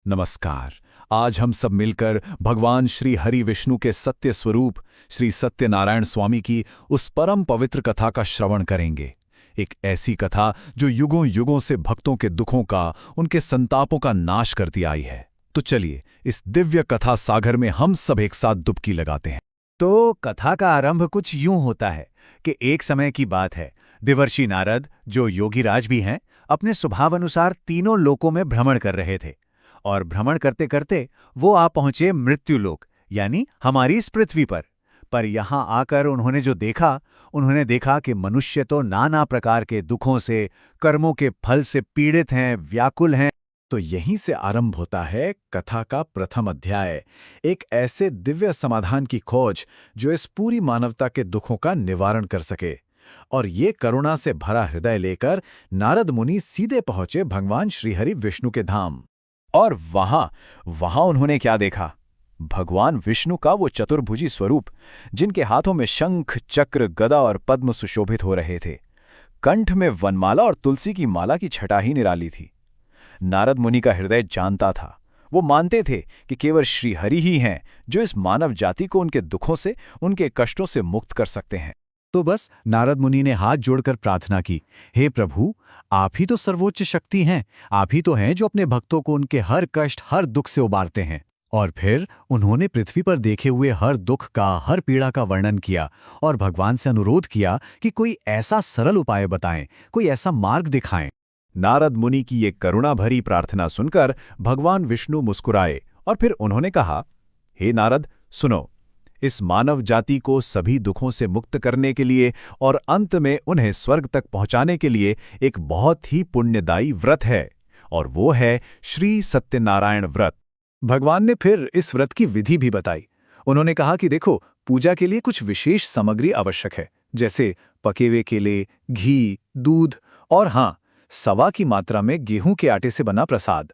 नमस्कार। आज हम सब मिलकर भगवान श्री हरि विष्णु के सत्य स्वरूप श्री सत्यनारायण स्वामी की उस परम पवित्र कथा का श्रवण करेंगे। एक ऐसी कथा जो युगों युगों से भक्तों के दुखों का, उनके संतापों का नाश करती आई है। तो चलिए इस दिव्य कथा सागर में हम सब एक साथ डुबकी लगाते हैं। तो कथा का आरंभ कुछ यूं होता है कि एक समय की बात है। देवर्षि नारद, जो योगीराज भी हैं, अपने स्वभाव अनुसार तीनों लोकों में भ्रमण कर रहे थे। और भ्रमण करते करते वो आ पहुंचे मृत्युलोक, यानी हमारी इस पृथ्वी पर यहां आकर उन्होंने देखा कि मनुष्य तो नाना प्रकार के दुखों से, कर्मों के फल से पीड़ित हैं, व्याकुल हैं। तो यहीं से आरंभ होता है कथा का प्रथम अध्याय, एक ऐसे दिव्य समाधान की खोज जो इस पूरी मानवता के दुखों का निवारण कर सके। और ये करुणा से भरा हृदय लेकर नारद मुनि सीधे पहुंचे भगवान श्रीहरि विष्णु के धाम। और वहां उन्होंने क्या देखा? भगवान विष्णु का वो चतुर्भुजी स्वरूप, जिनके हाथों में शंख, चक्र, गदा और पद्म सुशोभित हो रहे थे। कंठ में वनमाला और तुलसी की माला की छटा ही निराली थी। नारद मुनि का हृदय जानता था, वो मानते थे कि केवल श्रीहरि ही हैं जो इस मानव जाति को उनके दुखों से, उनके कष्टों से मुक्त कर सकते हैं। तो बस नारद मुनि ने हाथ जोड़कर प्रार्थना की, हे प्रभु, आप ही तो सर्वोच्च शक्ति हैं। आप ही तो हैं जो अपने भक्तों को उनके हर कष्ट, हर दुख से उबारते हैं। और फिर उन्होंने पृथ्वी पर देखे हुए हर दुख का, हर पीड़ा का वर्णन किया और भगवान से अनुरोध किया कि कोई ऐसा सरल उपाय बताएं, कोई ऐसा मार्ग दिखाएं। नारद मुनि की ये करुणा भरी प्रार्थना सुनकर भगवान विष्णु मुस्कुराए और फिर उन्होंने कहा, हे नारद, सुनो। इस मानव जाति को सभी दुखों से मुक्त करने के लिए और अंत में उन्हें स्वर्ग तक पहुंचाने के लिए एक बहुत ही पुण्यदायी व्रत है, और वो है श्री सत्यनारायण व्रत। भगवान ने फिर इस व्रत की विधि भी बताई। उन्होंने कहा कि देखो, पूजा के लिए कुछ विशेष सामग्री आवश्यक है, जैसे पके हुए केले, घी, दूध और हाँ, सवा की मात्रा में गेहूं के आटे से बना प्रसाद।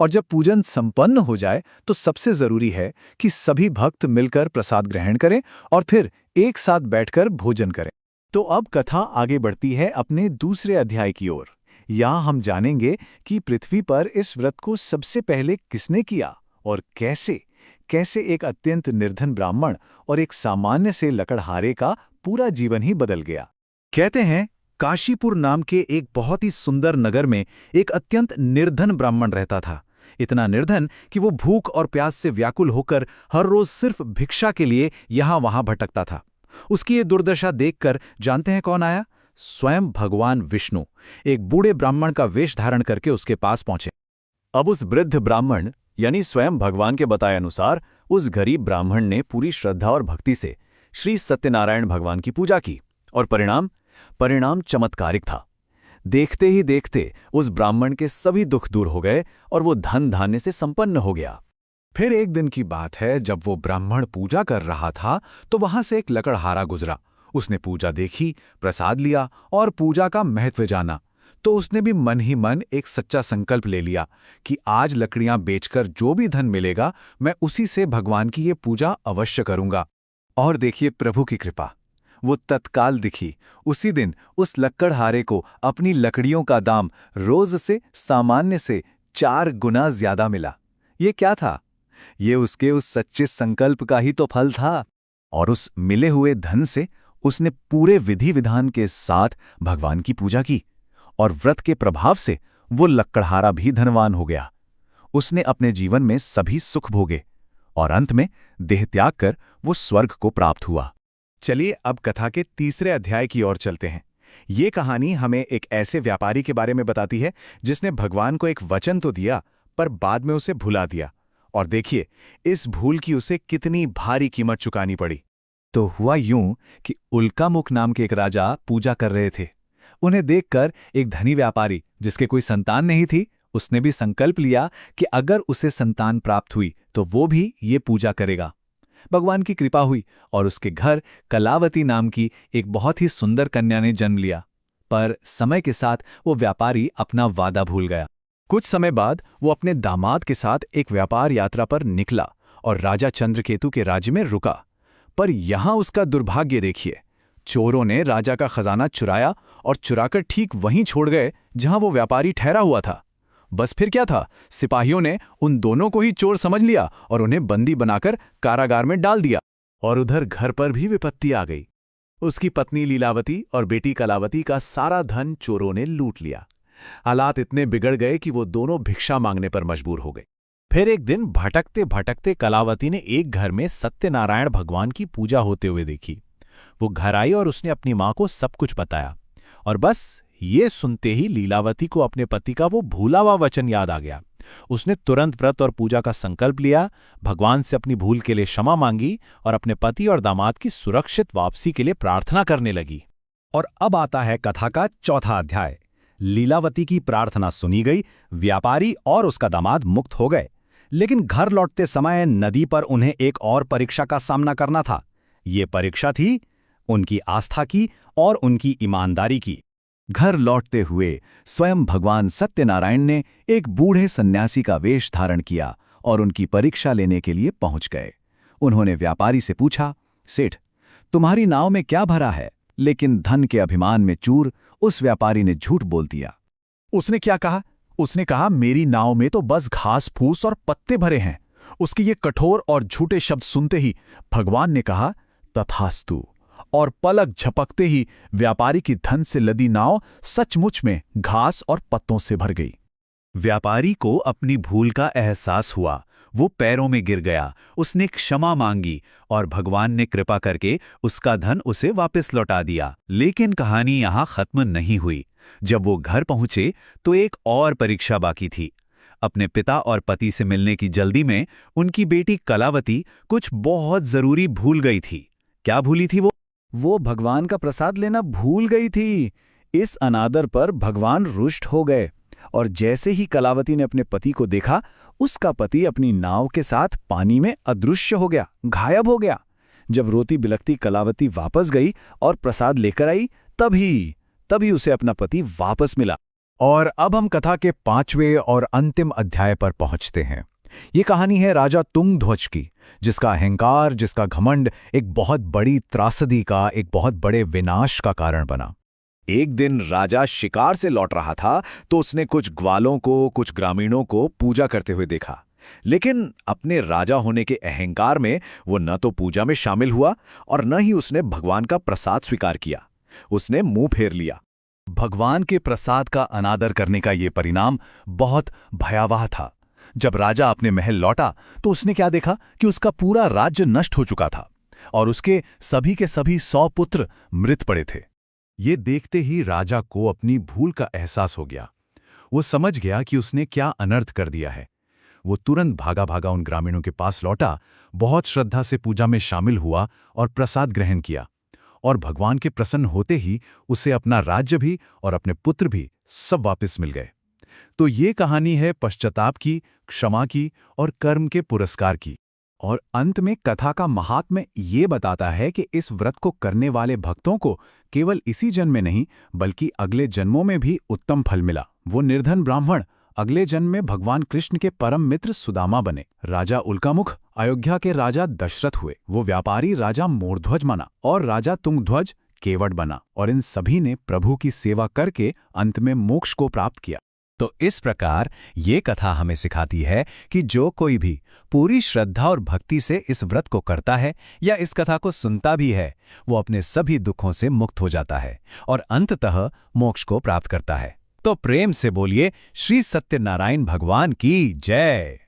और जब पूजन संपन्न हो जाए तो सबसे जरूरी है कि सभी भक्त मिलकर प्रसाद ग्रहण करें और फिर एक साथ बैठकर भोजन करें। तो अब कथा आगे बढ़ती है अपने दूसरे अध्याय की ओर। यहाँ हम जानेंगे कि पृथ्वी पर इस व्रत को सबसे पहले किसने किया और कैसे एक अत्यंत निर्धन ब्राह्मण और एक सामान्य से लकड़हारे का पूरा जीवन ही बदल गया। कहते हैं, काशीपुर नाम के एक बहुत ही सुंदर नगर में एक अत्यंत निर्धन ब्राह्मण रहता था। इतना निर्धन कि वो भूख और प्यास से व्याकुल होकर हर रोज सिर्फ भिक्षा के लिए यहां वहां भटकता था। उसकी ये दुर्दशा देखकर जानते हैं कौन आया? स्वयं भगवान विष्णु एक बूढ़े ब्राह्मण का वेश धारण करके उसके पास पहुंचे। अब उस वृद्ध ब्राह्मण यानी स्वयं भगवान के बताए अनुसार उस गरीब ब्राह्मण ने पूरी श्रद्धा और भक्ति से श्री सत्यनारायण भगवान की पूजा की, और परिणाम चमत्कारिक था। देखते ही देखते उस ब्राह्मण के सभी दुख दूर हो गए और वो धन धान्य से संपन्न हो गया। फिर एक दिन की बात है, जब वो ब्राह्मण पूजा कर रहा था तो वहां से एक लकड़हारा गुजरा। उसने पूजा देखी, प्रसाद लिया और पूजा का महत्व जाना। तो उसने भी मन ही मन एक सच्चा संकल्प ले लिया कि आज लकड़ियां बेचकर जो भी धन मिलेगा, मैं उसी से भगवान की ये पूजा अवश्य करूंगा। और देखिए प्रभु की कृपा, वो तत्काल दिखी। उसी दिन उस लकड़हारे को अपनी लकड़ियों का दाम रोज से सामान्य से 4 गुना ज्यादा मिला। ये क्या था? ये उसके उस सच्चे संकल्प का ही तो फल था। और उस मिले हुए धन से उसने पूरे विधि विधान के साथ भगवान की पूजा की, और व्रत के प्रभाव से वो लकड़हारा भी धनवान हो गया। उसने अपने जीवन में सभी सुख भोगे और अंत में देह त्याग कर वो स्वर्ग को प्राप्त हुआ। चलिए अब कथा के तीसरे अध्याय की ओर चलते हैं। ये कहानी हमें एक ऐसे व्यापारी के बारे में बताती है जिसने भगवान को एक वचन तो दिया, पर बाद में उसे भुला दिया। और देखिए इस भूल की उसे कितनी भारी कीमत चुकानी पड़ी। तो हुआ यूं कि उल्कामुख नाम के एक राजा पूजा कर रहे थे। उन्हें देखकर एक धनी व्यापारी, जिसके कोई संतान नहीं थी, उसने भी संकल्प लिया कि अगर उसे संतान प्राप्त हुई तो वो भी ये पूजा करेगा। भगवान की कृपा हुई और उसके घर कलावती नाम की एक बहुत ही सुंदर कन्या ने जन्म लिया। पर समय के साथ वो व्यापारी अपना वादा भूल गया। कुछ समय बाद वो अपने दामाद के साथ एक व्यापार यात्रा पर निकला और राजा चंद्रकेतु के राज्य में रुका। पर यहां उसका दुर्भाग्य देखिए, चोरों ने राजा का खजाना चुराया और चुराकर ठीक वहीं छोड़ गए जहां वो व्यापारी ठहरा हुआ था। बस फिर क्या था, सिपाहियों ने उन दोनों को ही चोर समझ लिया और उन्हें बंदी बनाकर कारागार में डाल दिया। और उधर घर पर भी विपत्ति आ गई। उसकी पत्नी लीलावती और बेटी कलावती का सारा धन चोरों ने लूट लिया। हालात इतने बिगड़ गए कि वो दोनों भिक्षा मांगने पर मजबूर हो गए। फिर एक दिन भटकते भटकते कलावती ने एक घर में सत्यनारायण भगवान की पूजा होते हुए देखी। वो घर आई और उसने अपनी मां को सब कुछ बताया। और बस ये सुनते ही लीलावती को अपने पति का वो भूला हुआ वचन याद आ गया। उसने तुरंत व्रत और पूजा का संकल्प लिया, भगवान से अपनी भूल के लिए क्षमा मांगी और अपने पति और दामाद की सुरक्षित वापसी के लिए प्रार्थना करने लगी। और अब आता है कथा का चौथा अध्याय। लीलावती की प्रार्थना सुनी गई, व्यापारी और उसका दामाद मुक्त हो गए। लेकिन घर लौटते समय नदी पर उन्हें एक और परीक्षा का सामना करना था। ये परीक्षा थी उनकी आस्था की और उनकी ईमानदारी की। घर लौटते हुए स्वयं भगवान सत्यनारायण ने एक बूढ़े सन्यासी का वेश धारण किया और उनकी परीक्षा लेने के लिए पहुंच गए। उन्होंने व्यापारी से पूछा, सेठ, तुम्हारी नाव में क्या भरा है? लेकिन धन के अभिमान में चूर उस व्यापारी ने झूठ बोल दिया। उसने क्या कहा? उसने कहा, मेरी नाव में तो बस घास फूस और पत्ते भरे हैं। उसके ये कठोर और झूठे शब्द सुनते ही भगवान ने कहा, तथास्तु, और पलक झपकते ही व्यापारी की धन से लदी नाव सचमुच में घास और पत्तों से भर गई। व्यापारी को अपनी भूल का एहसास हुआ। वो पैरों में गिर गया, उसने क्षमा मांगी और भगवान ने कृपा करके उसका धन उसे वापस लौटा दिया। लेकिन कहानी यहाँ खत्म नहीं हुई। जब वो घर पहुंचे तो एक और परीक्षा बाकी थी। अपने पिता और पति से मिलने की जल्दी में उनकी बेटी कलावती कुछ बहुत जरूरी भूल गई थी। क्या भूली थी वो भगवान का प्रसाद लेना भूल गई थी। इस अनादर पर भगवान रुष्ट हो गए और जैसे ही कलावती ने अपने पति को देखा, उसका पति अपनी नाव के साथ पानी में अदृश्य हो गया, गायब हो गया। जब रोती बिलखती कलावती वापस गई और प्रसाद लेकर आई, तभी उसे अपना पति वापस मिला। और अब हम कथा के 5वें और अंतिम अध्याय पर पहुंचते हैं। ये कहानी है राजा तुंगध्वज की, जिसका अहंकार, जिसका घमंड एक बहुत बड़ी त्रासदी का, एक बहुत बड़े विनाश का कारण बना। एक दिन राजा शिकार से लौट रहा था तो उसने कुछ ग्वालों को, कुछ ग्रामीणों को पूजा करते हुए देखा। लेकिन अपने राजा होने के अहंकार में वो न तो पूजा में शामिल हुआ और न ही उसने भगवान का प्रसाद स्वीकार किया। उसने मुंह फेर लिया। भगवान के प्रसाद का अनादर करने का ये परिणाम बहुत भयावह था। जब राजा अपने महल लौटा तो उसने क्या देखा कि उसका पूरा राज्य नष्ट हो चुका था और उसके सभी के सभी 100 पुत्र मृत पड़े थे। ये देखते ही राजा को अपनी भूल का एहसास हो गया। वो समझ गया कि उसने क्या अनर्थ कर दिया है। वो तुरंत भागा भागा उन ग्रामीणों के पास लौटा, बहुत श्रद्धा से पूजा में शामिल हुआ और प्रसाद ग्रहण किया। और भगवान के प्रसन्न होते ही उसे अपना राज्य भी और अपने पुत्र भी सब वापस मिल गए। तो ये कहानी है पश्चाताप की, क्षमा की और कर्म के पुरस्कार की। और अंत में कथा का महात्म्य ये बताता है कि इस व्रत को करने वाले भक्तों को केवल इसी जन्म में नहीं बल्कि अगले जन्मों में भी उत्तम फल मिला। वो निर्धन ब्राह्मण अगले जन्म में भगवान कृष्ण के परम मित्र सुदामा बने। राजा उल्कामुख अयोध्या के राजा दशरथ हुए। वो व्यापारी राजा मोरध्वज बना और राजा तुंगध्वज केवट बना। और इन सभी ने प्रभु की सेवा करके अंत में मोक्ष को प्राप्त किया। तो इस प्रकार ये कथा हमें सिखाती है कि जो कोई भी पूरी श्रद्धा और भक्ति से इस व्रत को करता है या इस कथा को सुनता भी है, वो अपने सभी दुखों से मुक्त हो जाता है और अंततः मोक्ष को प्राप्त करता है। तो प्रेम से बोलिए, श्री सत्यनारायण भगवान की जय।